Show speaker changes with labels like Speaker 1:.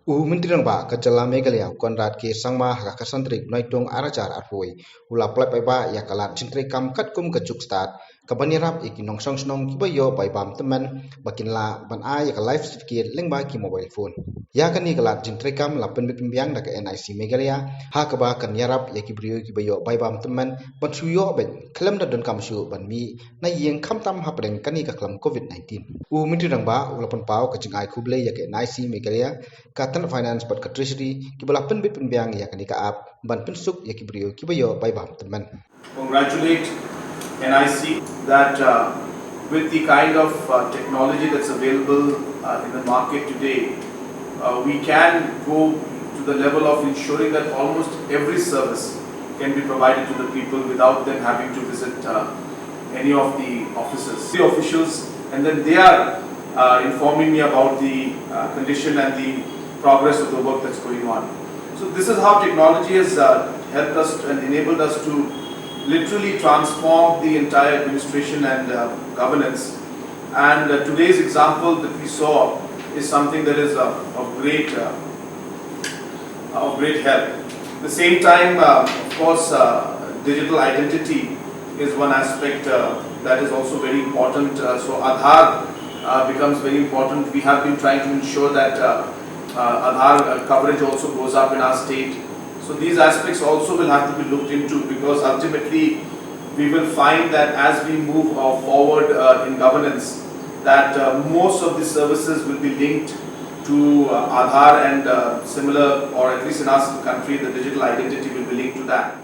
Speaker 1: Menteri ba kajala Meghalaya Konrad K Sangma haka kasantrik noitung arajar arpoi ula plep ba ya kalat cintre kam kat kum kecuk start kabanirap ikinong song snong kibayo bai bam teman bakinla ban a ya ka life certificate lengba ki mobile phone ya kani kalat cintre kam la penbit pembiang da ka NIC Meghalaya ha ka ba kan yarap ya ki brio kibayo bai bam teman ban suyo ben klem da don kam su ban mi na yeng kham tam hapdeng kani ka klam COVID-19 Menteri ba ula pon pau ka jingai kuble ya ka NIC Meghalaya Katan finance pat ka treasury ki bala pen bit pen biang ya kani ka ap ban pen suk ya ki brio ki bayo bai bam teman
Speaker 2: Congratulate NIC that with the kind of technology that's available in the market today, we can go to the level of ensuring that almost every service can be provided to the people without them having to visit any of the offices. The officials, and then they are informing me about the condition and the progress of the work that's going on. So this is how technology has helped us and enabled us to literally transform the entire administration and governance. And today's example that we saw is something that is of great help. At the same time, of course, digital identity is one aspect that is also very important. So Aadhaar becomes very important. We have been trying to ensure that Aadhaar coverage also goes up in our state. So these aspects also will have to be looked into, because ultimately we will find that as we move forward in governance, that most of the services will be linked to Aadhaar and similar, or at least in our country, the digital identity will be linked to that.